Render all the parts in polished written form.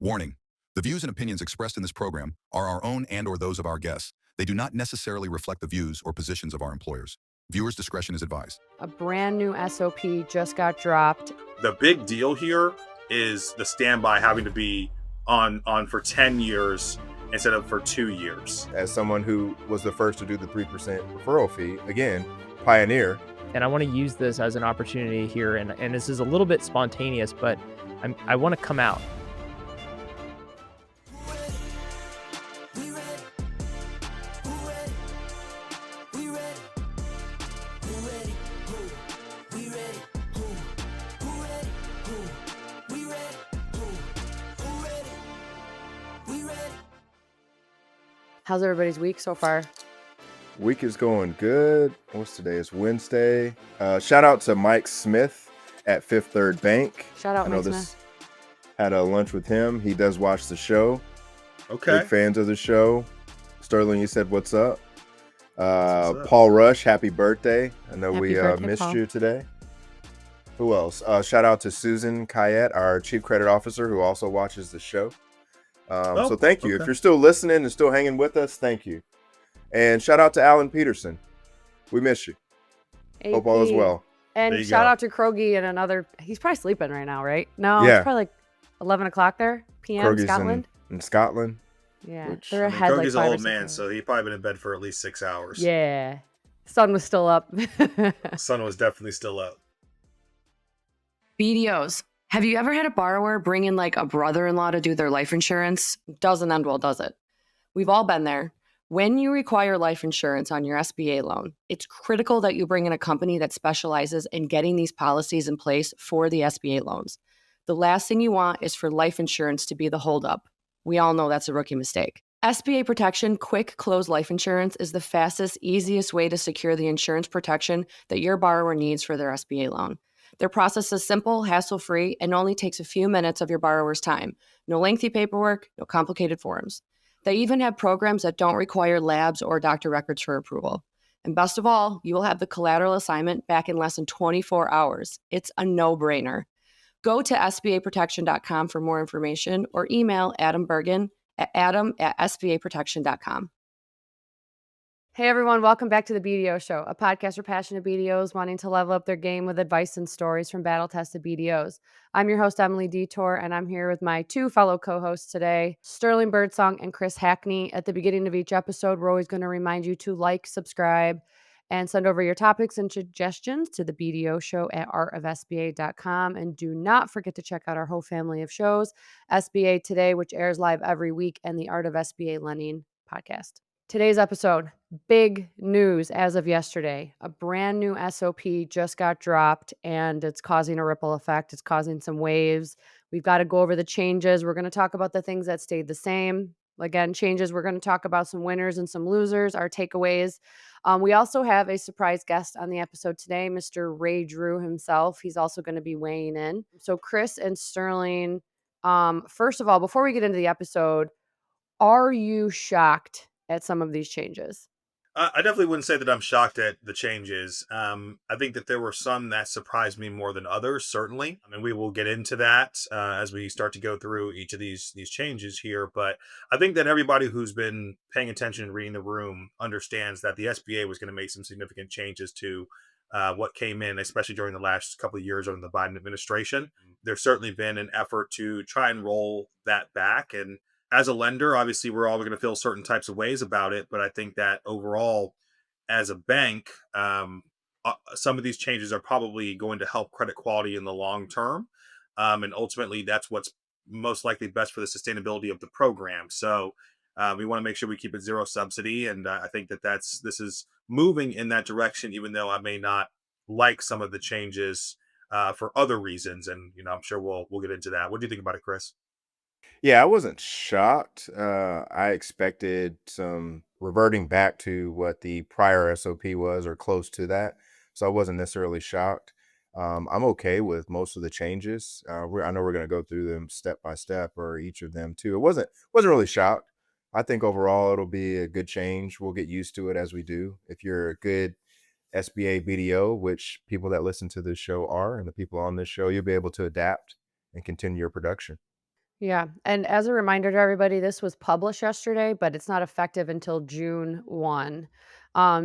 Warning: the views and opinions expressed in this program are our own and/or those of our guests. They do not necessarily reflect the views or positions of our employers. Viewers' discretion is advised. A brand new SOP just got dropped. The big deal here is the standby having to be on for 10 years instead of for 2 years. As someone who was the first to do the 3% referral fee, again, pioneer. And I want to use this as an opportunity here. And this is a little bit spontaneous, but I want to come out. How's everybody's week so far? Week is going good. What's today? It's Wednesday. Shout out to Mike Smith at Fifth Third Bank. Shout out, Mike Smith. Had a lunch with him. He does watch the show. Okay. Big fans of the show. Sterling, you said what's up? Paul Rush, happy birthday. I know we missed Paul. You today. Who else? Shout out to Susan Kayette, our Chief Credit Officer, who also watches the show. So thank you. Okay. If you're still listening and still hanging with us, thank you. And shout out to Alan Peterson. We miss you. AP. Hope all is well. And shout out to Krogi and another. He's probably sleeping right now, right? No, It's probably like 11 o'clock there, p.m. Krogi's Scotland. In Scotland. Yeah, they're ahead. Krogi's like an old man, so he's probably been in bed for at least 6 hours. Yeah, sun was still up. Sun was definitely still up. BDOs. Have you ever had a borrower bring in like a brother-in-law to do their life insurance? Doesn't end well, does it? We've all been there. When you require life insurance on your SBA loan, it's critical that you bring in a company that specializes in getting these policies in place for the SBA loans. The last thing you want is for life insurance to be the holdup. We all know that's a rookie mistake. SBA Protection Quick Close Life Insurance is the fastest, easiest way to secure the insurance protection that your borrower needs for their SBA loan. Their process is simple, hassle-free, and only takes a few minutes of your borrower's time. No lengthy paperwork, no complicated forms. They even have programs that don't require labs or doctor records for approval. And best of all, you will have the collateral assignment back in less than 24 hours. It's a no-brainer. Go to SBAprotection.com for more information or email Adam Bergen at adam@sbaprotection.com. Hey everyone, welcome back to the BDO Show, a podcast for passionate BDOs wanting to level up their game with advice and stories from battle-tested BDOs. I'm your host, Emily Detor, and I'm here with my two fellow co-hosts today, Sterling Birdsong and Chris Hackney. At the beginning of each episode, we're always going to remind you to like, subscribe, and send over your topics and suggestions to the BDO Show at artofsba.com. And do not forget to check out our whole family of shows, SBA Today, which airs live every week, and the Art of SBA Lending podcast. Today's episode, big news as of yesterday. A brand new SOP just got dropped and it's causing a ripple effect. It's causing some waves. We've got to go over the changes. We're going to talk about the things that stayed the same. Again, changes. We're going to talk about some winners and some losers, our takeaways. We also have a surprise guest on the episode today, Mr. Ray Drew himself. He's also going to be weighing in. So Chris and Sterling, first of all, before we get into the episode, are you shocked at some of these changes? I definitely wouldn't say that I'm shocked at the changes. I think that there were some that surprised me more than others, certainly. I mean, we will get into that as we start to go through each of these changes here. But I think that everybody who's been paying attention and reading the room understands that the SBA was going to make some significant changes to what came in, especially during the last couple of years under the Biden administration. There's certainly been an effort to try and roll that back. And as a lender, obviously, we're all going to feel certain types of ways about it. But I think that overall, as a bank, some of these changes are probably going to help credit quality in the long term. And ultimately, that's what's most likely best for the sustainability of the program. So we want to make sure we keep it zero subsidy. And I think that this is moving in that direction, even though I may not like some of the changes for other reasons. And, I'm sure we'll get into that. What do you think about it, Chris? Yeah, I wasn't shocked. I expected some reverting back to what the prior SOP was or close to that. So I wasn't necessarily shocked. I'm okay with most of the changes. I know we're going to go through them step by step or each of them too. It wasn't really shocked. I think overall it'll be a good change. We'll get used to it as we do. If you're a good SBA BDO, which people that listen to this show are, and the people on this show, you'll be able to adapt and continue your production. Yeah. And as a reminder to everybody, this was published yesterday, but it's not effective until June 1.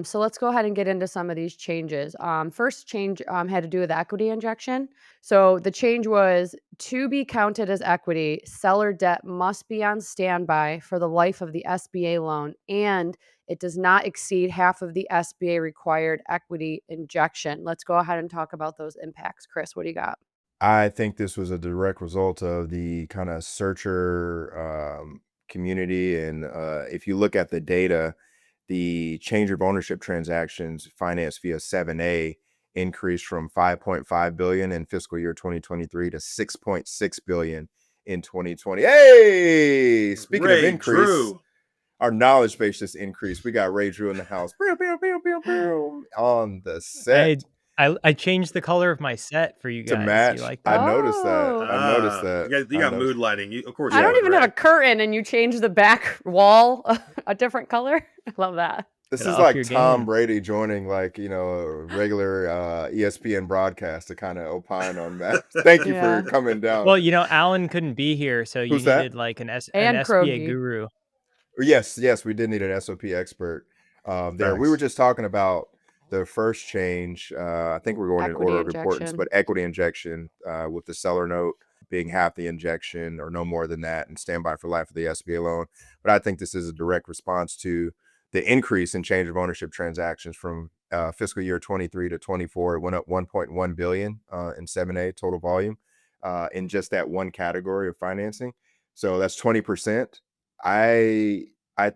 So let's go ahead and get into some of these changes. First change had to do with equity injection. So the change was to be counted as equity, seller debt must be on standby for the life of the SBA loan, and it does not exceed half of the SBA required equity injection. Let's go ahead and talk about those impacts. Chris, what do you got? I think this was a direct result of the kind of searcher community. And if you look at the data, the change of ownership transactions financed via 7A increased from 5.5 billion in fiscal year 2023 to 6.6 billion in 2020. Hey, speaking of Ray increase, Drew. our knowledge base just increased. We got Ray Drew in the house on the set. I changed the color of my set for you To guys. You match. like I that? noticed that. Oh. I noticed that. You I got noticed- mood lighting. Of course, I you don't would, even have Ray. a curtain and you change the back wall a different color. I love that. This Gotta is up like your Tom game. Brady joining a regular ESPN broadcast to kind of opine on that. Thank you Yeah. for coming down. Well, Alan couldn't be here, so you Who's that? needed like an And SBA Krogi. guru. Yes, we did need an SOP expert there. We were Thanks. just talking about the first change. I think we're going in Equity order of importance, injection. but equity injection with the seller note being half the injection or no more than that and standby for life of the SBA loan. But I think this is a direct response to the increase in change of ownership transactions from fiscal year 23 to 24. It went up 1.1 billion in 7A total volume in just that one category of financing. So that's 20%. I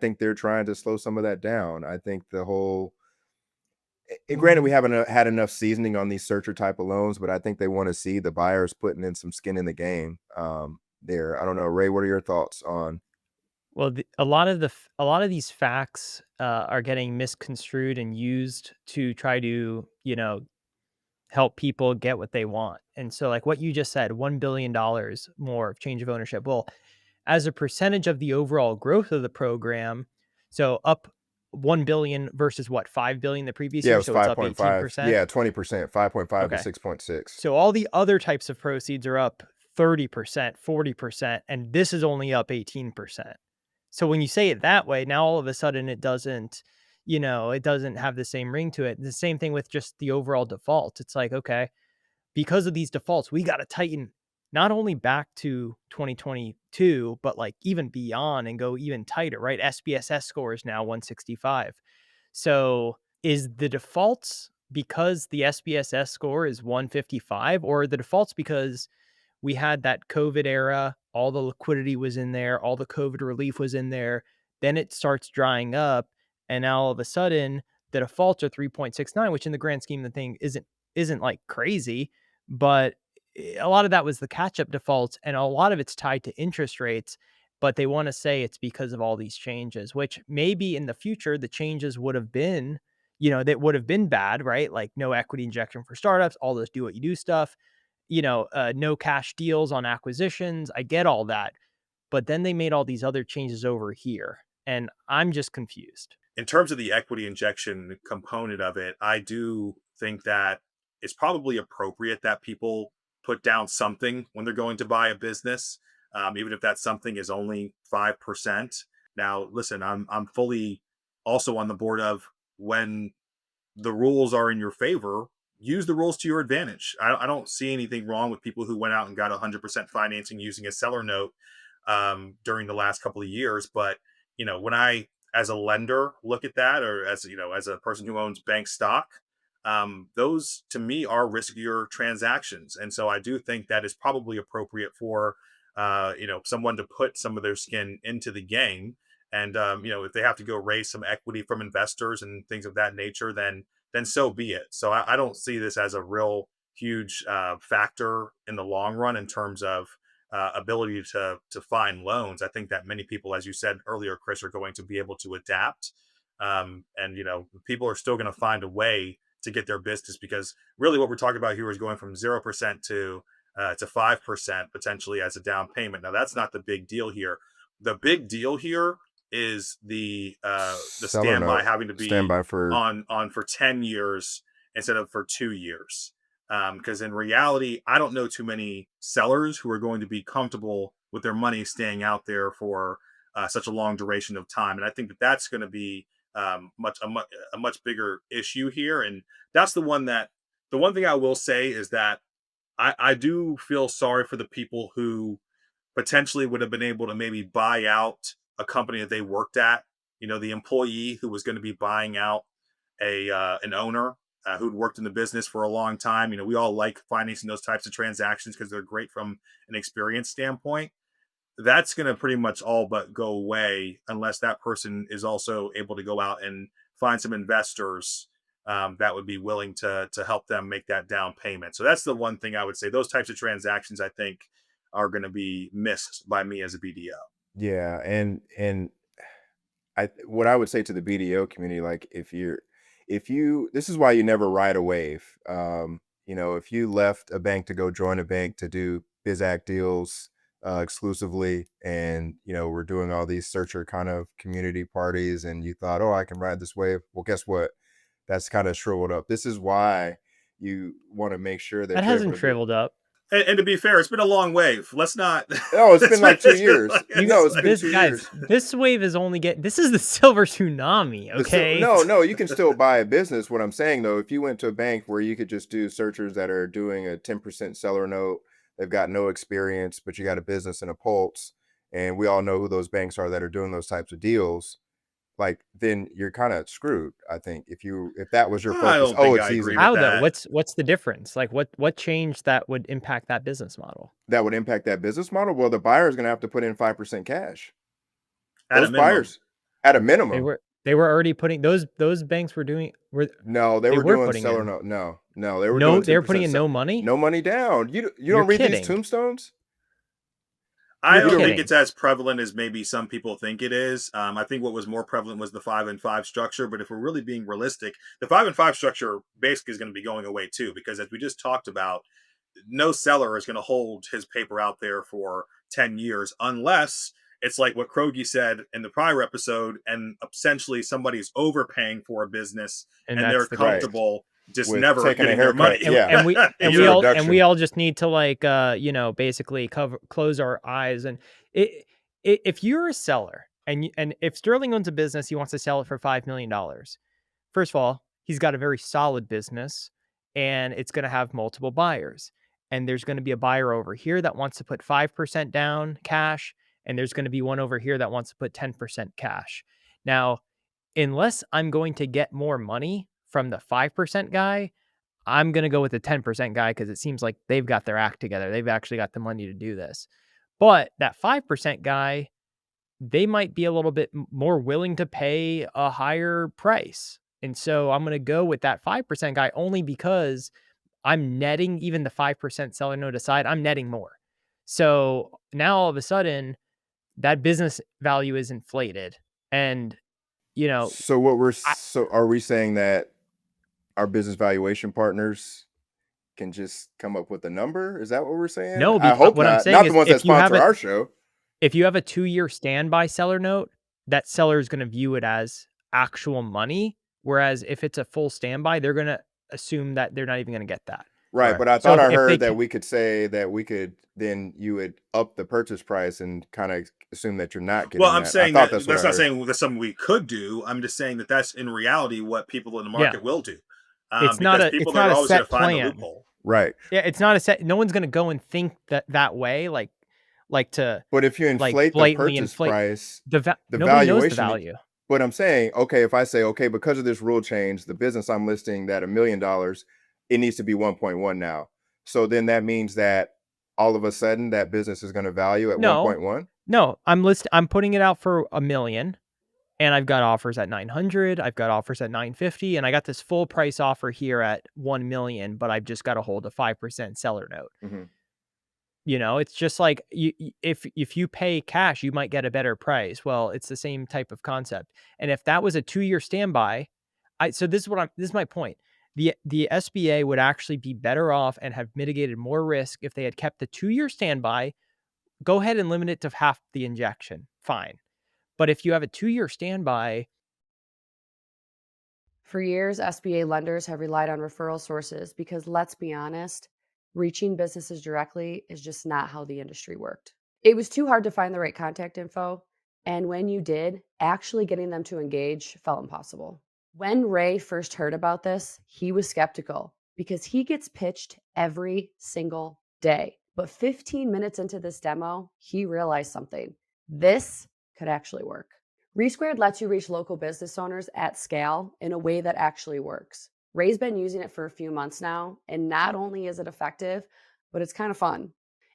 think they're trying to slow some of that down. I think the whole, and granted, we haven't had enough seasoning on these searcher type of loans, but I think they want to see the buyers putting in some skin in the game there. I don't know, Ray, what are your thoughts on? Well, a lot of these facts are getting misconstrued and used to try to, help people get what they want. And so, like what you just said, $1 billion more of change of ownership. Well, as a percentage of the overall growth of the program, so up 1 billion versus what, 5 billion the previous Yeah, it year, was so it's up 5.5. 18%. Yeah, 20%, 5.5 to Okay. 6.6. So all the other types of proceeds are up 30%, 40%, and this is only up 18%. So when you say it that way, now all of a sudden it doesn't have the same ring to it. The same thing with just the overall default. It's like, okay, because of these defaults, we got to tighten not only back to 2022, but like even beyond and go even tighter, right? SBSS score is now 165. So is the defaults because the SBSS score is 155, or are the defaults because we had that COVID era, all the liquidity was in there, all the COVID relief was in there, then it starts drying up, and now all of a sudden the defaults are 3.69, which in the grand scheme of the thing isn't like crazy, but a lot of that was the catch-up defaults, and a lot of it's tied to interest rates, but they want to say it's because of all these changes, which maybe in the future the changes would have been, that would have been bad, right? Like no equity injection for startups, all those do what you do stuff, no cash deals on acquisitions. I get all that. But then they made all these other changes over here. And I'm just confused. In terms of the equity injection component of it, I do think that it's probably appropriate that people put down something when they're going to buy a business, even if that something is only 5%. Now, listen, I'm fully also on the board of when the rules are in your favor, use the rules to your advantage. I don't see anything wrong with people who went out and got 100% financing using a seller note during the last couple of years. But, when I, as a lender, look at that, or as, as a person who owns bank stock, those to me are riskier transactions. And so I do think that is probably appropriate for, someone to put some of their skin into the game. And, if they have to go raise some equity from investors and things of that nature, then so be it. So I don't see this as a real huge factor in the long run in terms of ability to find loans. I think that many people, as you said earlier, Chris, are going to be able to adapt. And people are still going to find a way to get their business, because really what we're talking about here is going from 0% to 5% potentially as a down payment. Now that's not the big deal here. The big deal here is the Seller standby note. having to be Standby for on for 10 years instead of for 2 years. Because in reality, I don't know too many sellers who are going to be comfortable with their money staying out there for such a long duration of time. And I think that that's going to be a much bigger issue here. And that's the one thing I will say is that I do feel sorry for the people who potentially would have been able to maybe buy out a company that they worked at. You know, the employee who was going to be buying out a an owner who'd worked in the business for a long time. You know, we all like financing those types of transactions because they're great from an experience standpoint. That's going to pretty much all but go away unless that person is also able to go out and find some investors that would be willing to help them make that down payment. So that's the one thing I would say. Those types of transactions, I think, are going to be missed by me as a BDO. Yeah, and what I would say to the BDO community, like if you this is why you never ride a wave. You know, if you left a bank to go join a bank to do biz act deals exclusively, and you know we're doing all these searcher kind of community parties, and you thought, oh, I can ride this wave. Well, guess what? That's kind of shriveled up. This is why you want to make sure that That you're able hasn't to shriveled up. And to be fair, it's been a long wave. Let's not. Oh, it's been like 2 it's been years. like- No, it's been This 2 guys, years. this wave is only this is the silver tsunami, okay? No, you can still buy a business. What I'm saying though, if you went to a bank where you could just do searchers that are doing a 10% seller note, they've got no experience, but you got a business and a pulse, and we all know who those banks are that are doing those types of deals, like then you're kind of screwed. I think if that was your I focus, don't think it's I easy. agree How with though? that. What's the difference? Like what changed that would impact that business model? That would impact that business model. Well, the buyer is going to have to put in 5% cash. At Those a minimum. buyers, at a minimum. They were already putting those banks were doing No, they they were were doing putting seller in. note. No, they were No, doing they were 10% putting in no money. no money down. You You're don't read kidding. these tombstones? I You're don't think kidding. it's as prevalent as maybe some people think it is. I think what was more prevalent was the 5 and 5 structure. But if we're really being realistic, the 5 and 5 structure basically is going to be going away too, because as we just talked about, no seller is going to hold his paper out there for 10 years unless it's like what Krogi said in the prior episode, and essentially somebody's overpaying for a business And and that's they're the comfortable just With never taking a getting their money. haircut, yeah. and we It's a reduction. all just need to like you know, basically close our eyes. And if you're a seller and if Sterling owns a business, he wants to sell it for $5 million. First of all, he's got a very solid business and it's going to have multiple buyers. And there's going to be a buyer over here that wants to put 5% down cash, and there's going to be one over here that wants to put 10% cash. Now, unless I'm going to get more money from the 5% guy, I'm going to go with the 10% guy because it seems like they've got their act together. They've actually got the money to do this. But that 5% guy, they might be a little bit more willing to pay a higher price. And so I'm going to go with that 5% guy only because I'm netting, even the 5% seller note aside, I'm netting more. So now all of a sudden that business value is inflated. And, you know, So are we saying that our business valuation partners can just come up with a number? Is that what we're saying? no, I hope what I'm not. saying Not is the ones that sponsor our show. if you have a 2-year standby seller note, that seller is going to view it as actual money. Whereas if it's a full standby, they're going to assume that they're not even going to get that. Right, Right. but I So thought I if they heard that can- we could say that then you would up the purchase price and kind of assume that you're not getting Well, I'm that. saying I thought that's what I not heard. saying that's something we could do. I'm just saying that that's in reality what people in the market will do. It's not Because a people it's not are a always going to set find the plan. loophole. Right. Yeah, it's not a set. No one's going to go and think that way, like to But if you like inflate the blatantly purchase inflate price, the the nobody knows the valuation, value. but I'm saying, okay, if I say, okay, because of this rule change, the business I'm listing that $1 million, it needs to be 1.1 now. So then that means that all of a sudden that business is going to value at No. 1.1. No, I'm putting it out for $1 million, and I've got offers at 900. I've got offers at 950, and I got this full price offer here at 1 million, but I've just got to hold a 5% seller note. Mhm. You know, it's just like if you pay cash, you might get a better price. Well, it's the same type of concept. And if that was a 2-year standby, so this is my point. The SBA would actually be better off and have mitigated more risk if they had kept the 2-year standby. Go ahead and limit it to half the injection. Fine. But if you have a 2-year standby, For years, SBA lenders have relied on referral sources because, let's be honest, reaching businesses directly is just not how the industry worked. It was too hard to find the right contact info, and when you did, actually getting them to engage felt impossible. When Ray first heard about this, he was skeptical because he gets pitched every single day. But 15 minutes into this demo, he realized something. This could actually work. Resquared lets you reach local business owners at scale in a way that actually works. Ray's been using it for a few months now, and not only is it effective, but it's kind of fun.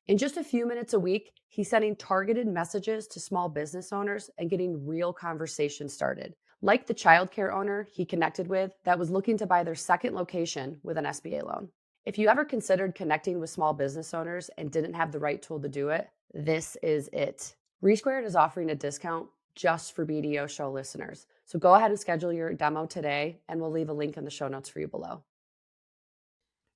In just a few minutes a week, he's sending targeted messages to small business owners and getting real conversations started. Like the childcare owner he connected with that was looking to buy their second location with an SBA loan. If you ever considered connecting with small business owners and didn't have the right tool to do it, this is it. Resquared is offering a discount just for BDO Show listeners. So go ahead and schedule your demo today, and we'll leave a link in the show notes for you below.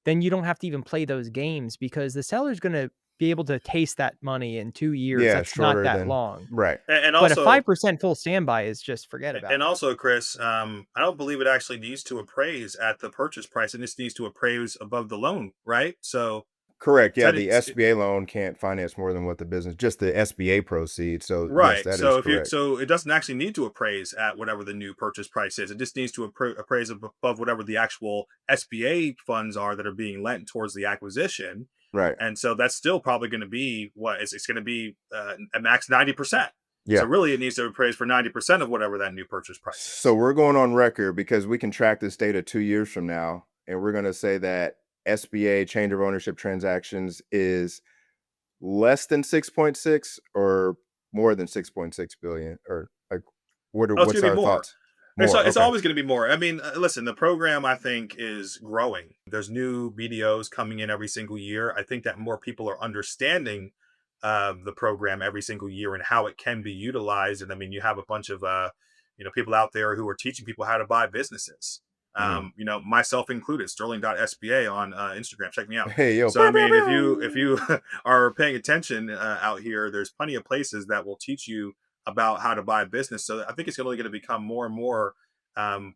Then you don't have to even play those games because the seller's going to be able to taste that money in 2 years. Yeah, That's not shorter that than long. right. And But a also, 5% full standby is just forget about and it. also, Chris, I don't believe it actually needs to appraise at the purchase price. It just needs to appraise above the loan, right? So Correct. Yeah, that the is SBA loan can't finance more than what the business, just the SBA proceeds. So yes, right. that So is if you, correct. so it doesn't actually need to appraise at whatever the new purchase price is. It just needs to appraise above whatever the actual SBA funds are that are being lent towards the acquisition. Right. And so that's still probably going to be it's going to be a max 90%. Yeah. So really, it needs to appraise for 90% of whatever that new purchase price is. So we're going on record because we can track this data 2 years from now, and we're going to say that SBA change of ownership transactions is less than 6.6 or more than 6.6 billion, or like Oh, it's what's going to our be more. thoughts? It's More. Okay. always going to be more. I mean, listen, the program I think is growing. There's new BDOs coming in every single year. I think that more people are understanding the program every single year and how it can be utilized. And I mean, you have a bunch of people out there who are teaching people how to buy businesses. Myself included, sterling.sba on Instagram. Check me out. Hey, yo. So I mean, if you are paying attention out here, there's plenty of places that will teach you about how to buy a business. So I think it's only going to become more and more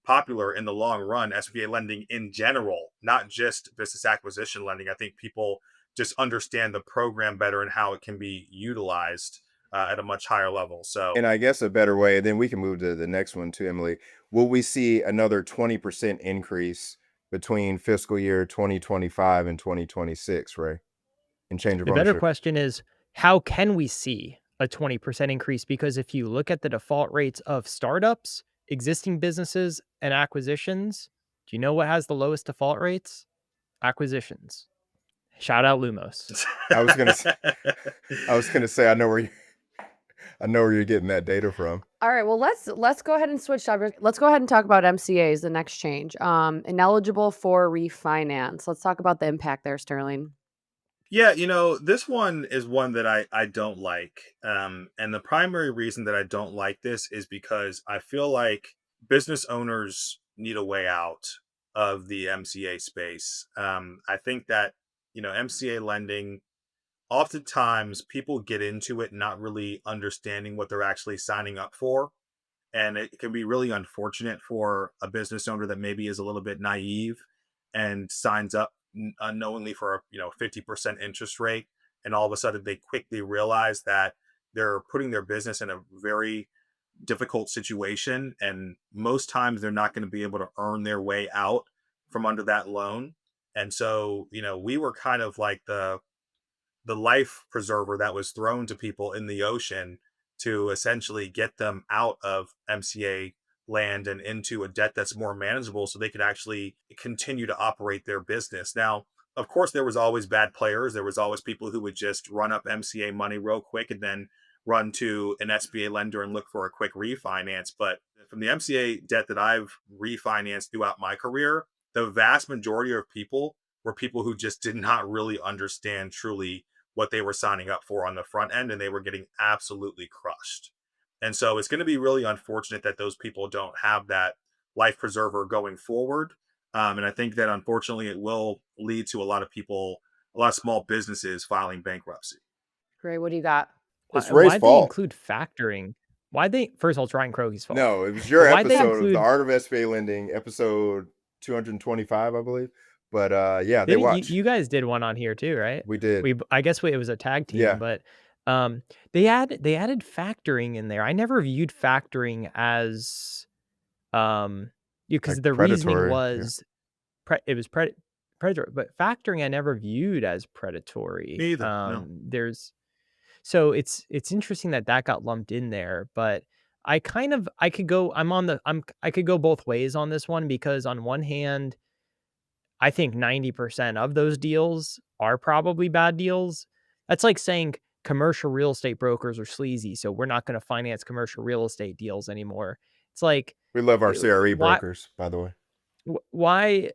popular in the long run. SBA lending in general, not just business acquisition lending. I think people just understand the program better and how it can be utilized at a much higher level. So, And I guess a better way, then we can move to the next one too, Emily. Will we see another 20% increase between fiscal year 2025 and 2026, Ray, in change of The better ownership? question is, how can we see a 20% increase? Because if you look at the default rates of startups, existing businesses, and acquisitions, do you know what has the lowest default rates? Acquisitions. Shout out Lumos. I was gonna say I know where you're getting that data from. All right, well, let's go ahead and switch topics. Let's go ahead and talk about MCAs, the next change. Ineligible for refinance. Let's talk about the impact there, Sterling. Yeah, this one is one that I don't like. And the primary reason that I don't like this is because I feel like business owners need a way out of the MCA space. I think that, MCA lending, oftentimes people get into it not really understanding what they're actually signing up for. And it can be really unfortunate for a business owner that maybe is a little bit naive and signs up unknowingly for a 50% interest rate, and all of a sudden they quickly realize that they're putting their business in a very difficult situation, and most times they're not going to be able to earn their way out from under that loan. And so we were kind of like the life preserver that was thrown to people in the ocean to essentially get them out of MCA land and into a debt that's more manageable so they could actually continue to operate their business. Now, of course, there was always bad players. There was always people who would just run up MCA money real quick and then run to an SBA lender and look for a quick refinance. But from the MCA debt that I've refinanced throughout my career, the vast majority of people were people who just did not really understand truly what they were signing up for on the front end, and they were getting absolutely crushed. And so it's going to be really unfortunate that those people don't have that life preserver going forward. And I think that unfortunately it will lead to a lot of small businesses filing bankruptcy. Ray, what do you got? It's Ray's Why'd they fault. include factoring? First of all, it's Ryan Kroge's fault. No, it was your Why'd they episode of include- The Art of SBA Lending, episode 225, I believe. But yeah, they watched. You guys did one on here too, right? We did. I guess it was a tag team, Yeah. but They added factoring in there. I never viewed factoring as because Like the reasoning predatory. Yeah. was it was predatory, but factoring I never viewed as predatory. Me either. No. There's so it's interesting that that got lumped in there, but I could go I could go both ways on this one because on one hand, I think 90% of those deals are probably bad deals. That's like saying commercial real estate brokers are sleazy, so we're not going to finance commercial real estate deals anymore. It's like We love our CRE why brokers, by the way. why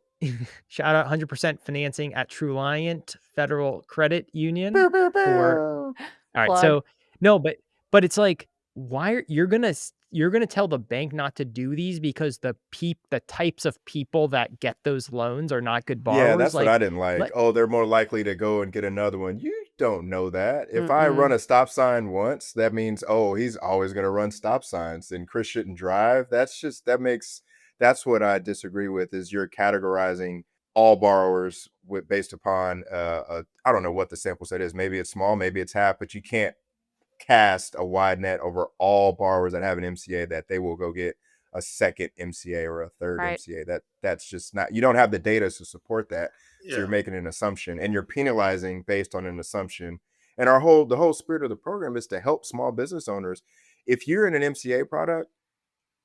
shout out 100% financing at Truliant Federal Credit Union Bow, bow, for bow. all right. Plug. So no, but it's like why you're gonna tell the bank not to do these because the types of people that get those loans are not good Yeah, borrowers. that's what I Like didn't like. let Oh, they're more likely to go and get another one. You don't know that. If I run Mm-mm. a stop sign once, that means, oh, he's always going to run stop signs and Chris shouldn't drive. That's what I disagree with is you're categorizing all borrowers based upon, I don't know what the sample set is. Maybe it's small, maybe it's half, but you can't cast a wide net over all borrowers that have an MCA that they will go get a second MCA or a third Right. MCA. That's just not, you don't have the data to support that. So you're Yeah. making an assumption and you're penalizing based on an assumption. And the whole spirit of the program is to help small business owners. If you're in an MCA product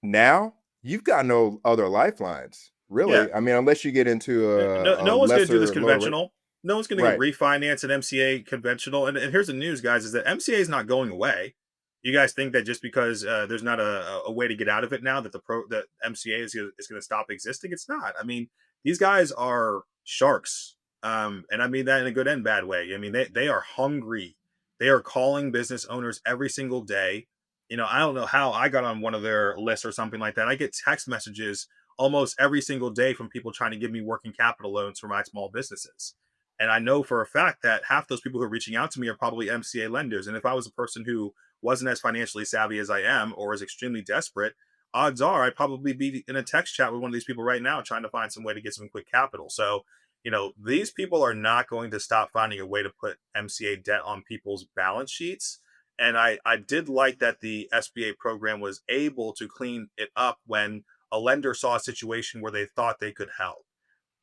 now, you've got no other lifelines, Yeah. really. I mean, unless you get into a No one's going to do this lower rate. conventional. No one's going to Right. refinance an MCA conventional. And here's the news, guys: is that MCA is not going away. You guys think that just because there's not a way to get out of it now that that MCA is going to stop existing? It's not. I mean, these guys are sharks, and I mean that in a good and bad way. I mean they are hungry. They are calling business owners every single day. I don't know how I got on one of their lists or something like that. I get text messages almost every single day from people trying to give me working capital loans for my small businesses. And I know for a fact that half those people who are reaching out to me are probably MCA lenders. And if I was a person who wasn't as financially savvy as I am or is extremely desperate, odds are I'd probably be in a text chat with one of these people right now trying to find some way to get some quick capital. So, these people are not going to stop finding a way to put MCA debt on people's balance sheets. And I did like that the SBA program was able to clean it up when a lender saw a situation where they thought they could help.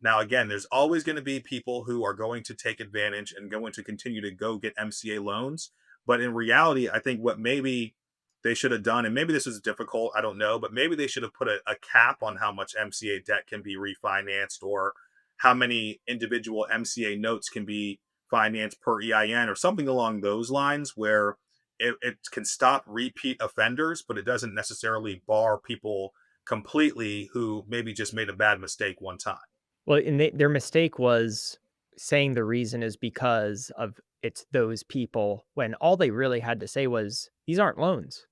Now, again, there's always going to be people who are going to take advantage and going to continue to go get MCA loans. But in reality, I think what maybe they should have done, and maybe this is difficult, I don't know, but maybe they should have put a cap on how much MCA debt can be refinanced or how many individual MCA notes can be financed per EIN or something along those lines where it can stop repeat offenders, but it doesn't necessarily bar people completely who maybe just made a bad mistake one time. well, and their mistake was saying the reason is because of it's those people when all they really had to say was these aren't loans.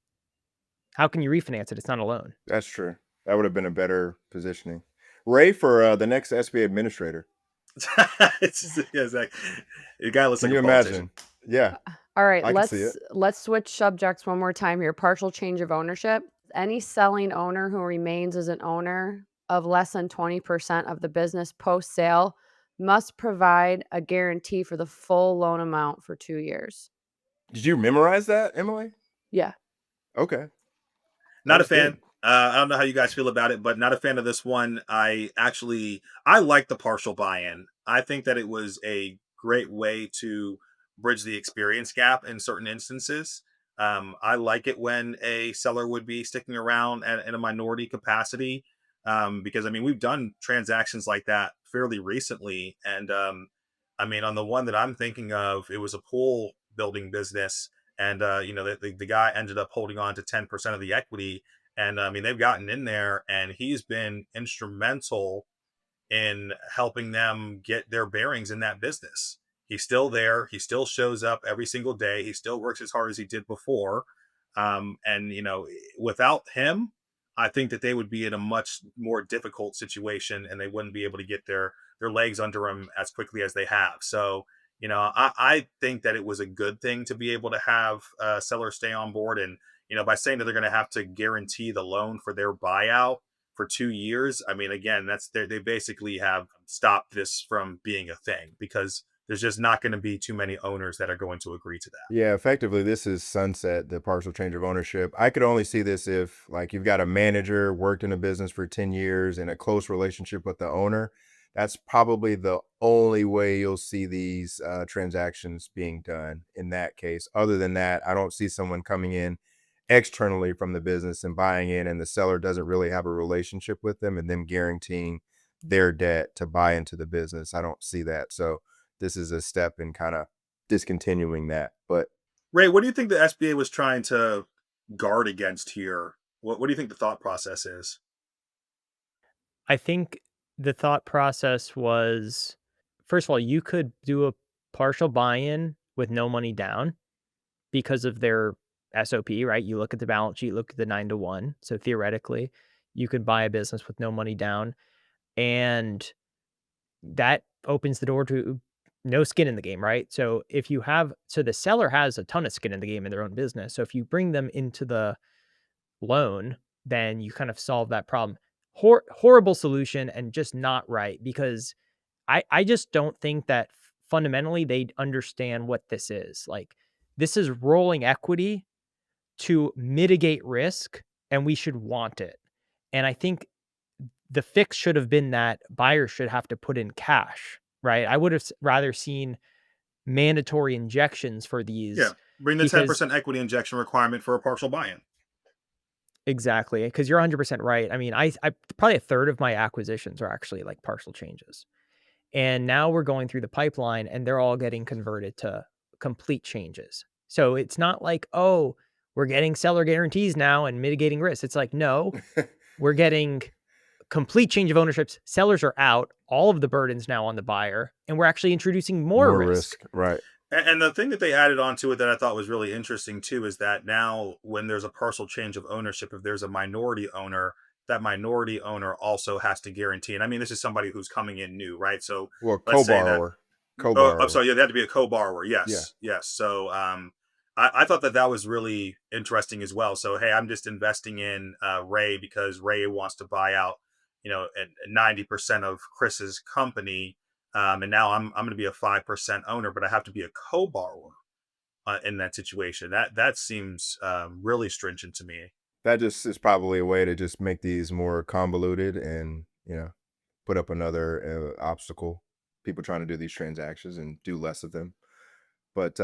How can you refinance it? It's not a loan. That's true. That would have been a better positioning. Ray for the next SBA administrator. Yeah, exactly. The guy looks Can like you a politician. imagine? Yeah, All right, I can see it. let's switch subjects one more time here. Partial change of ownership. Any selling owner who remains as an owner of less than 20% of the business post sale must provide a guarantee for the full loan amount for 2 years. Did you memorize that, Emily? Yeah. Okay. Not a was fan. good. I don't know how you guys feel about it, but not a fan of this one. I like the partial buy-in. I think that it was a great way to bridge the experience gap in certain instances. I like it when a seller would be sticking around in a minority capacity, because I mean we've done transactions like that fairly recently, and I mean on the one that I'm thinking of, it was a pool building business, and the guy ended up holding on to 10% of the equity, and I mean they've gotten in there and he's been instrumental in helping them get their bearings in that business. He's still there. He still shows up every single day. He still works as hard as he did before. And without him, I think that they would be in a much more difficult situation, and they wouldn't be able to get their legs under them as quickly as they have. So, I think that it was a good thing to be able to have sellers stay on board, and by saying that they're going to have to guarantee the loan for their buyout for 2 years. I mean, again, they basically have stopped this from being a thing because there's just not going to be too many owners that are going to agree to that. Yeah, effectively, this is sunset, the partial change of ownership. I could only see this if, like, you've got a manager, worked in a business for 10 years in a close relationship with the owner. That's probably the only way you'll see these transactions being done in that case. Other than that, I don't see someone coming in externally from the business and buying in, and the seller doesn't really have a relationship with them and them guaranteeing their debt to buy into the business. I don't see that. So this is a step in kind of discontinuing that. But Ray, what do you think the SBA was trying to guard against here? What do you think the thought process is? I think the thought process was, first of all, you could do a partial buy-in with no money down because of their SOP, right? You look at the balance sheet, look at the 9-to-1. So theoretically, you could buy a business with no money down. And that opens the door to no skin in the game, right? So so the seller has a ton of skin in the game in their own business. So if you bring them into the loan, then you kind of solve that problem. Horrible solution and just not right, because I just don't think that fundamentally they understand what this is. Like, this is rolling equity to mitigate risk, and we should want it. And I think the fix should have been that buyers should have to put in cash, right? I would have rather seen mandatory injections for these. Yeah, bring the because 10% equity injection requirement for a partial buy-in. Exactly, because you're 100% right. I mean, I probably a third of my acquisitions are actually like partial changes. And now we're going through the pipeline and they're all getting converted to complete changes. So it's not like, oh, we're getting seller guarantees now and mitigating risk. It's like, no, we're getting complete change of ownerships. Sellers are out. All of the burden's now on the buyer. And we're actually introducing more risk. Right. And the thing that they added onto it that I thought was really interesting too is that now when there's a partial change of ownership, if there's a minority owner, that minority owner also has to guarantee. And I mean, this is somebody who's coming in new, right? So Well, let's say that. co-borrower. Oh, Co-borrower. I'm sorry. Yeah, they had to be a co-borrower. Yeah. Yes. So I thought that was really interesting as well. So hey, I'm just investing in Ray because Ray wants to buy out, 90% of Chris's company, and now I'm going to be a 5% owner, but I have to be a co-borrower in that situation. That seems really stringent to me. That just is probably a way to just make these more convoluted and, put up another obstacle. People trying to do these transactions and do less of them. But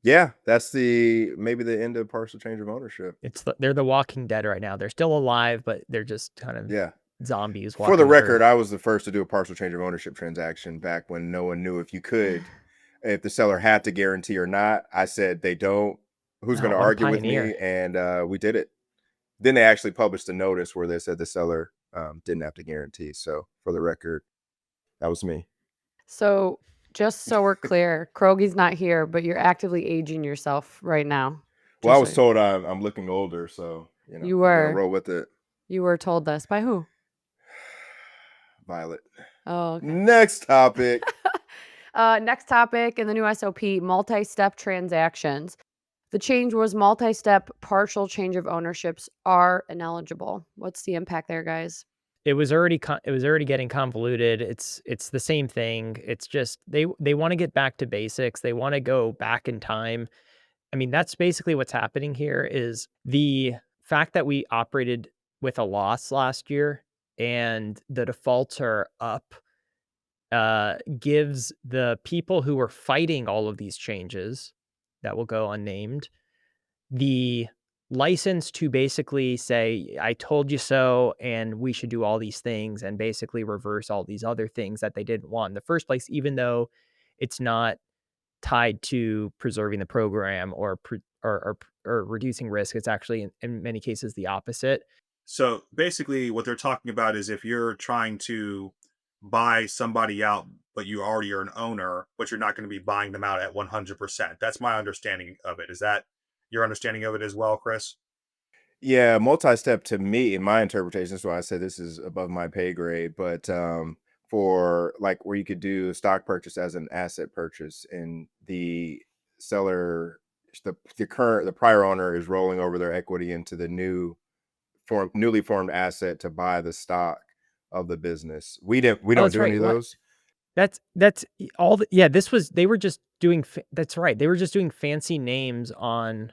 yeah, that's maybe the end of partial change of ownership. They're the Walking Dead right now. They're still alive, but they're just kind of zombies. For the record, I was the first to do a partial change of ownership transaction back when no one knew if the seller had to guarantee or not. I said they don't. Who's going to argue with me? And we did it. Then they actually published a notice where they said the seller didn't have to guarantee. So for the record, that was me. So just so we're clear, Krogie's not here, but you're actively aging yourself right now. Well, I was told I'm looking older, so you were roll with it. You were told this by who? Violet. Oh, okay. Next topic. Next topic in the new SOP: multi-step transactions. The change was multi-step partial change of ownerships are ineligible. What's the impact there, guys? It was already getting convoluted. It's the same thing. It's just they want to get back to basics. They want to go back in time. I mean, that's basically what's happening here. Is the fact that we operated with a loss last year and the defaults are up gives the people who are fighting all of these changes that will go unnamed the license to basically say, I told you so, and we should do all these things and basically reverse all these other things that they didn't want in the first place, even though it's not tied to preserving the program or reducing risk. It's actually in many cases the opposite. So basically what they're talking about is if you're trying to buy somebody out, but you already are an owner, but you're not going to be buying them out at 100%. That's my understanding of it. Is that your understanding of it as well, Chris? Yeah, multi-step to me, in my interpretation, that's why I said this is above my pay grade, but for like where you could do a stock purchase as an asset purchase and the seller, the prior owner is rolling over their equity into the newly formed asset to buy the stock of the business. We don't do any of those. That's all yeah, they were just doing that's right. They were just doing fancy names on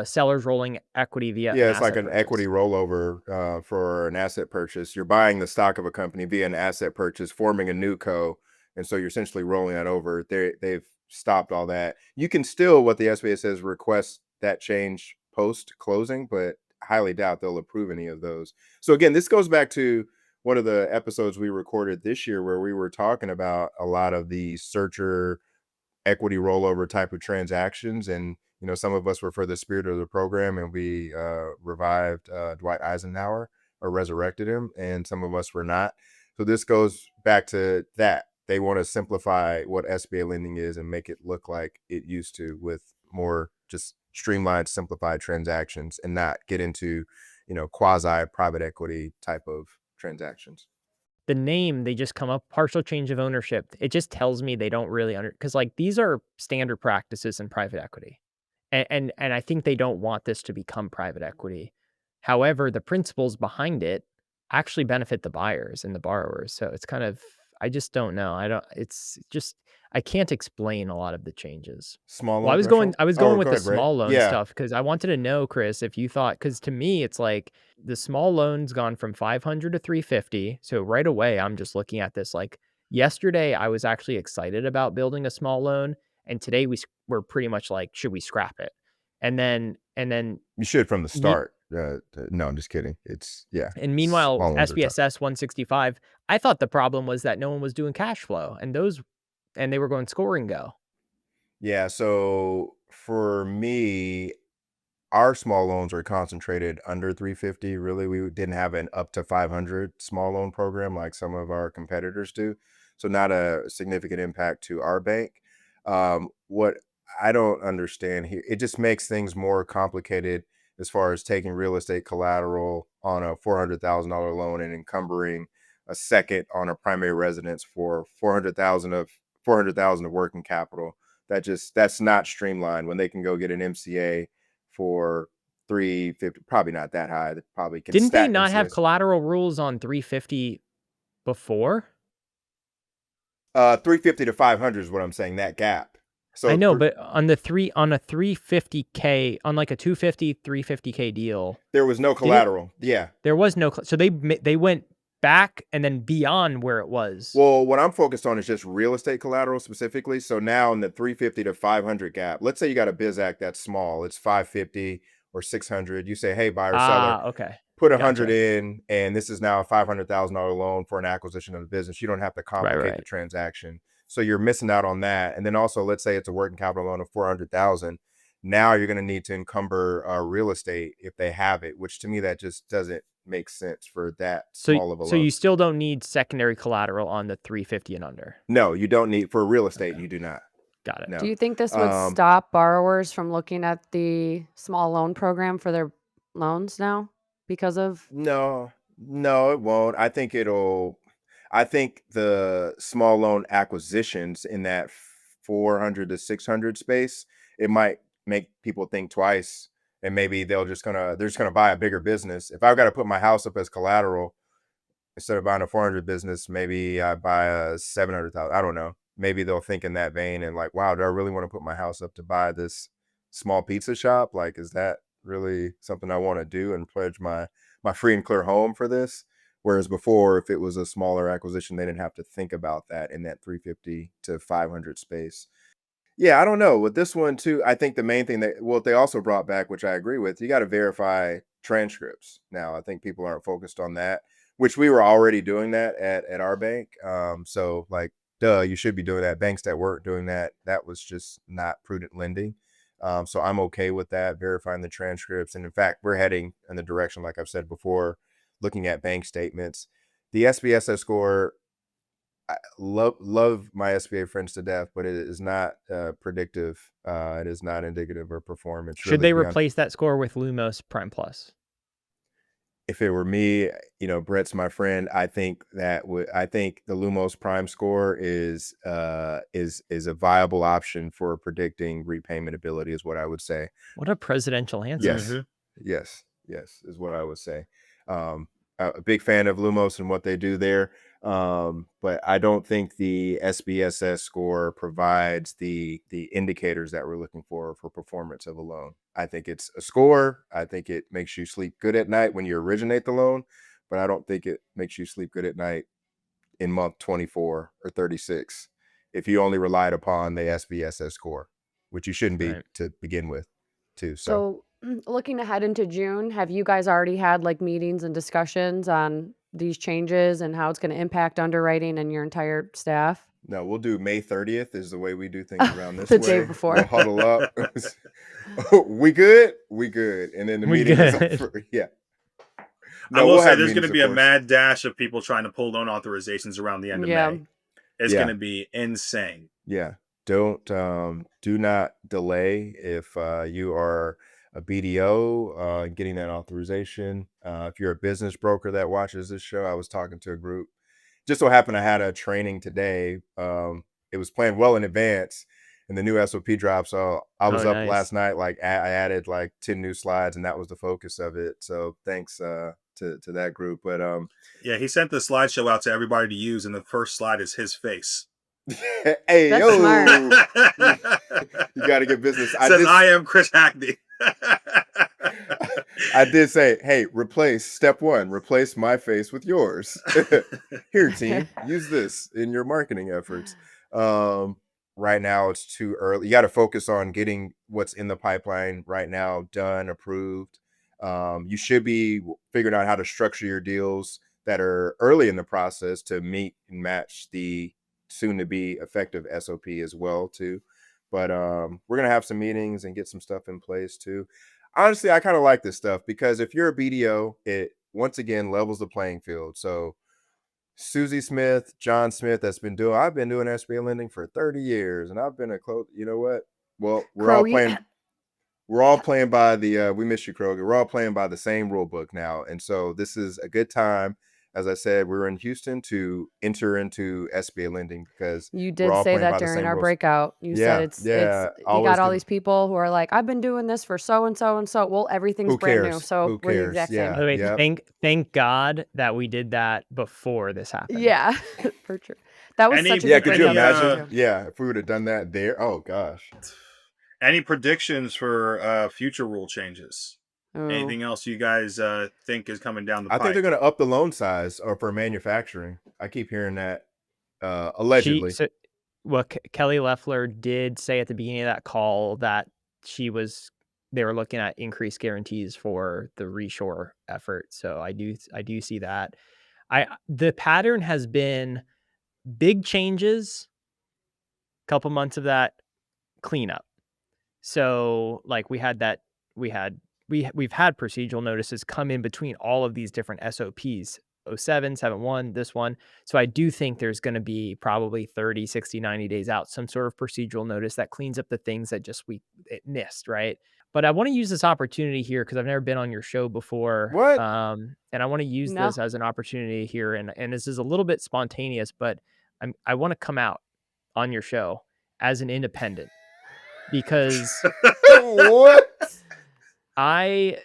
sellers rolling equity via an Yeah, it's like asset an equity purchase. rollover for an asset purchase. You're buying the stock of a company via an asset purchase, forming a new co, and so you're essentially rolling that over. They've stopped all that. You can still, what the SBA says, request that change post closing, but highly doubt they'll approve any of those. So again, this goes back to one of the episodes we recorded this year where we were talking about a lot of the searcher equity rollover type of transactions. And, some of us were for the spirit of the program and we revived Dwight Eisenhower or resurrected him, and some of us were not. So this goes back to that. They want to simplify what SBA lending is and make it look like it used to, with more just streamlined, simplified transactions, and not get into, quasi private equity type of transactions. The name, they just come up partial change of ownership. It just tells me they don't really because like these are standard practices in private equity. And I think they don't want this to become private equity. However, the principles behind it actually benefit the buyers and the borrowers. So it's kind of, I just don't know. It's just, I can't explain a lot of the changes. Small Well, loan threshold? I was going Oh, with go the ahead, Ray. small loan Yeah. stuff because I wanted to know, Chris, if you thought, because to me, it's like the small loan's gone from 500 to 350. So right away, I'm just looking at this like yesterday, I was actually excited about building a small loan. And today we're pretty much like, should we scrap it? And then You should from the ye- start. No, I'm just kidding. It's and meanwhile, small loans are tough. SBSS 165, I thought the problem was that no one was doing cash flow and they were going score and go. Yeah, so for me, our small loans are concentrated under 350. Really, we didn't have an up to 500 small loan program like some of our competitors do. So not a significant impact to our bank. What I don't understand here, it just makes things more complicated as far as taking real estate collateral on a $400,000 loan and encumbering a second on a primary residence for 400,000 of working capital. That's not streamlined when they can go get an MCA for 350, probably not that high. They probably can Didn't they stack not have MCAs. collateral rules on 350 before? 350 to 500 is what I'm saying, that gap. So I know, but on a 350K, on like a 250, 350K deal, there was no collateral. Yeah. there was no, so they went back and then beyond where it was. Well, what I'm focused on is just real estate collateral specifically. So now in the 350 to 500 gap, let's say you got a biz act that's small, it's 550 or 600. You say, hey, buyer seller, Okay. put 100 in, and this is now a $500,000 loan for an acquisition of the business. You don't have to complicate the transaction. So you're missing out on that. And then also, let's say it's a working capital loan of 400,000. Now you're going to need to encumber real estate if they have it, which to me, that just doesn't make sense for that small of a loan. So you still don't need secondary collateral on the 350 and under. No, you don't need for real estate. You do not. Got it. No. Do you think this would stop borrowers from looking at the small loan program for their loans now because of? No, it won't. I think the small loan acquisitions in that 400 to 600 space, it might make people think twice, and maybe they're just gonna buy a bigger business. If I've got to put my house up as collateral instead of buying a 400 business, maybe I buy a 700,000. I don't know. Maybe they'll think in that vein and like, wow, do I really want to put my house up to buy this small pizza shop? Like, is that really something I want to do and pledge my free and clear home for this? Whereas before, if it was a smaller acquisition, they didn't have to think about that in that 350 to 500 space. Yeah, I don't know. With this one too, I think the main thing what they also brought back, which I agree with, you got to verify transcripts. Now, I think people aren't focused on that, which we were already doing that at our bank. So like, duh, you should be doing that. Banks that weren't doing that, that was just not prudent lending. So I'm okay with that, verifying the transcripts. And in fact, we're heading in the direction, like I've said before, looking at bank statements. The SBSS score, I love my SBA friends to death, but it is not predictive. It is not indicative of performance. Should they replace that score with Lumos Prime Plus? If it were me, Brett's my friend. I think the Lumos Prime score is a viable option for predicting repayment ability, is what I would say. What a presidential answer. Yes, yes, is what I would say. a big fan of Lumos and what they do there. But I don't think the SBSS score provides the indicators that we're looking for performance of a loan. I think it's a score. I think it makes you sleep good at night when you originate the loan, but I don't think it makes you sleep good at night in month 24 or 36 if you only relied upon the SBSS score, which you shouldn't be to begin with, too. So looking ahead into June, have you guys already had like meetings and discussions on these changes and how it's going to impact underwriting and your entire staff? No, we'll do May 30th is the way we do things around this The way. day before. We'll huddle up. We good? We good. And then the meeting is over. Yeah. No, I will say there's going to be a mad dash of people trying to pull loan authorizations around the end of May. It's going to be insane. Yeah. Do not delay if you are a BDO getting that authorization. If you're a business broker that watches this show, I was talking to a group. Just so happened I had a training today. It was planned well in advance, and the new SOP dropped. So I was up last night. Like I added like 10 new slides, and that was the focus of it. So thanks to that group. But yeah, he sent the slideshow out to everybody to use, and the first slide is his face. Hey, that's smart. You got to get business. I am Chris Hackney. I did say, hey, step 1, replace my face with yours. Here, team, use this in your marketing efforts. Right now, it's too early. You got to focus on getting what's in the pipeline right now done, approved. You should be figuring out how to structure your deals that are early in the process to meet and match the soon to be effective SOP as well too. But we're gonna have some meetings and get some stuff in place too. Honestly, I kind of like this stuff because if you're a BDO, it once again levels the playing field. So Susie Smith, John Smith, I've been doing SBA lending for 30 years, and I've been you know what? Well, we're all playing by the we miss you, Kroger. We're all playing by the same rule book now. And so this is a good time. As I said, we're in Houston to enter into SBA lending because you did say that during our breakout. You said it's you got all these people who are like, I've been doing this for so and so and so. Well, everything's brand new. So we're the exact same. By the way, thank God that we did that before this happened. Yeah, for sure. That was such a good could you imagine? If we would have done that there. Oh gosh. Any predictions for future rule changes? Anything else you guys think is coming down the pipe? I think they're going to up the loan size or for manufacturing. I keep hearing that allegedly. Kelly Loeffler did say at the beginning of that call that they were looking at increased guarantees for the reshore effort. So I do see that. The pattern has been big changes, couple months of that cleanup. So like we've had procedural notices come in between all of these different SOPs, 07, 71, this one. So I do think there's going to be probably 30, 60, 90 days out, some sort of procedural notice that cleans up the things that it missed, right? But I want to use this opportunity here because I've never been on your show before. What? And I want to use this as an opportunity here. And this is a little bit spontaneous, but I want to come out on your show as an independent because what? I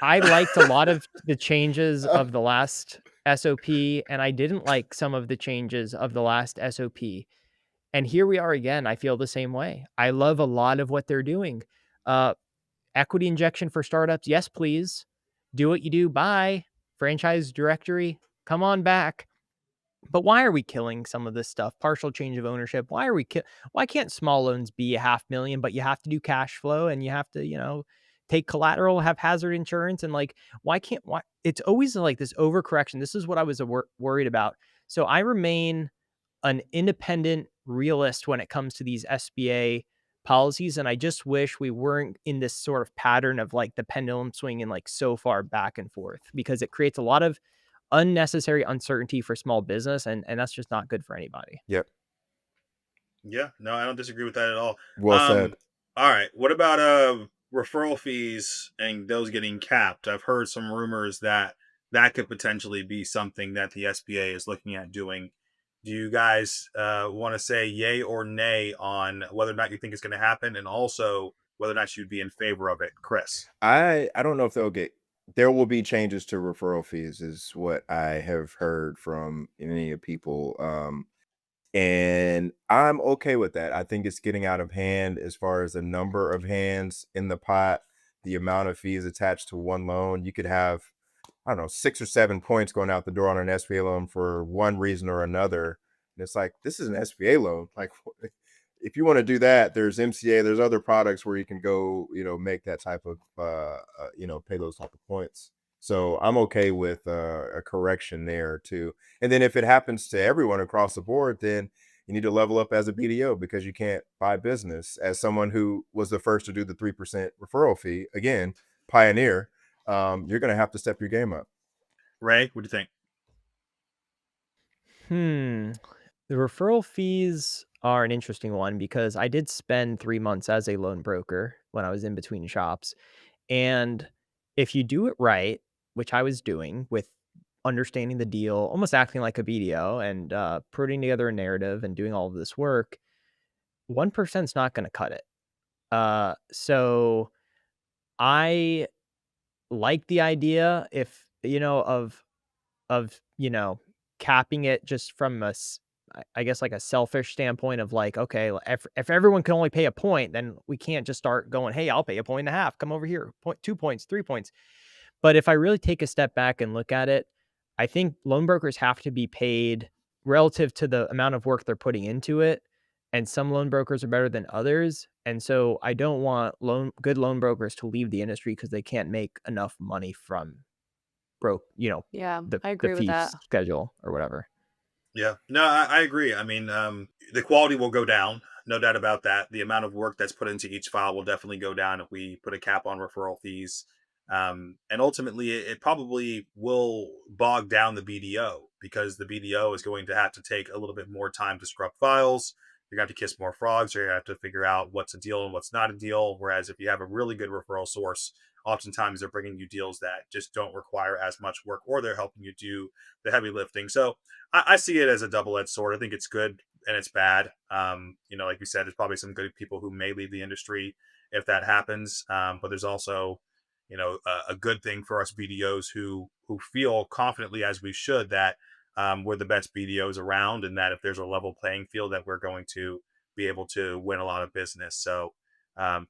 liked a lot of the changes of the last SOP, and I didn't like some of the changes of the last SOP. And here we are again. I feel the same way. I love a lot of what they're doing. Equity injection for startups. Yes, please. Do what you do. Bye. Franchise directory. Come on back. But why are we killing some of this stuff? Partial change of ownership. Why can't small loans be $500,000, but you have to do cash flow and you have to, take collateral, have hazard insurance, and why it's always like this overcorrection. This is what I was worried about. So I remain an independent realist when it comes to these SBA policies, and I just wish we weren't in this sort of pattern of the pendulum swinging so far back and forth, because it creates a lot of unnecessary uncertainty for small business, and that's just not good for anybody. Yep. Yeah, no, I don't disagree with that at all. Well said. All right, what about referral fees and those getting capped? I've heard some rumors that could potentially be something that the SBA is looking at doing. Do you guys want to say yay or nay on whether or not you think it's going to happen, and also whether or not you'd be in favor of it, Chris? I don't know if they'll get there will be changes to referral fees, is what I have heard from many people. And I'm okay with that. I think it's getting out of hand as far as the number of hands in the pot, the amount of fees attached to one loan. You could have, I don't know, 6 or 7 points going out the door on an SBA loan for one reason or another. And it's like, this is an SBA loan. Like, if you want to do that, there's MCA, there's other products where you can go, make that type of, pay those type of points. So I'm okay with a correction there too. And then if it happens to everyone across the board, then you need to level up as a BDO, because you can't buy business. As someone who was the first to do the 3% referral fee, again, pioneer, you're going to have to step your game up. Ray, what do you think? The referral fees are an interesting one, because I did spend 3 months as a loan broker when I was in between shops. And if you do it right, which I was doing with understanding the deal, almost acting like a BDO, and putting together a narrative and doing all of this work, 1% is not going to cut it. So I like the idea, if of capping it, just from I guess, like a selfish standpoint of like, okay, if everyone can only pay a point, then we can't just start going, hey, I'll pay 1.5 points, come over here, 2 points, 3 points. But if I really take a step back and look at it, I think loan brokers have to be paid relative to the amount of work they're putting into it. And some loan brokers are better than others. And so I don't want good loan brokers to leave the industry because they can't make enough money from Yeah, the I agree with fee that. schedule or whatever. Yeah, no, I agree. I mean, the quality will go down, no doubt about that. The amount of work that's put into each file will definitely go down if we put a cap on referral fees. And ultimately, it probably will bog down the BDO, because the BDO is going to have to take a little bit more time to scrub files. You're going to have to kiss more frogs, or you have to figure out what's a deal and what's not a deal. Whereas if you have a really good referral source, oftentimes they're bringing you deals that just don't require as much work, or they're helping you do the heavy lifting. So I see it as a double-edged sword. I think it's good and it's bad. Like you said, there's probably some good people who may leave the industry if that happens. But there's also, a good thing for us BDOs who feel confidently, as we should, that we're the best BDOs around, and that if there's a level playing field, that we're going to be able to win a lot of business. So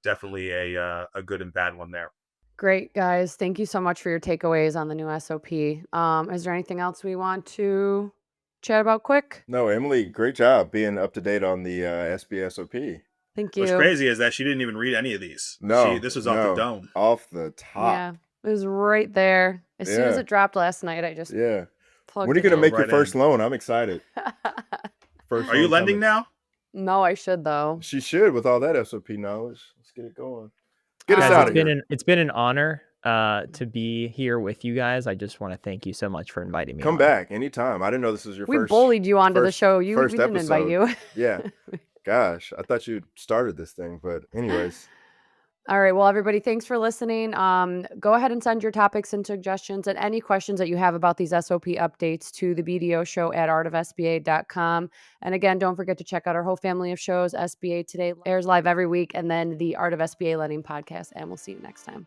definitely a good and bad one there. Great, guys. Thank you so much for your takeaways on the new SOP. Is there anything else we want to chat about quick? No, Emily, great job being up to date on the SBA SOP. Thank What's you. crazy is that she didn't even read any of these. No, This was off the dome. off the top. Yeah, it was right there. As soon as it dropped last night, I just plugged When are you it gonna in. make your Right first in. loan? I'm excited. First Are you loan lending coming. now? No, I should though. She should, with all that SOP knowledge. Let's get it going. Get us Guys, out of here. it's been an honor to be here with you guys. I just want to thank you so much for inviting me. Come on. back anytime. I didn't know this was your We first. bullied you onto the first- show. We first didn't invite you. Yeah. Gosh, I thought you started this thing, but anyways. All right. Well, everybody, thanks for listening. Go ahead and send your topics and suggestions and any questions that you have about these SOP updates to the BDO Show at artofsba.com. And again, don't forget to check out our whole family of shows. SBA Today airs live every week, and then the Art of SBA Lending podcast. And we'll see you next time.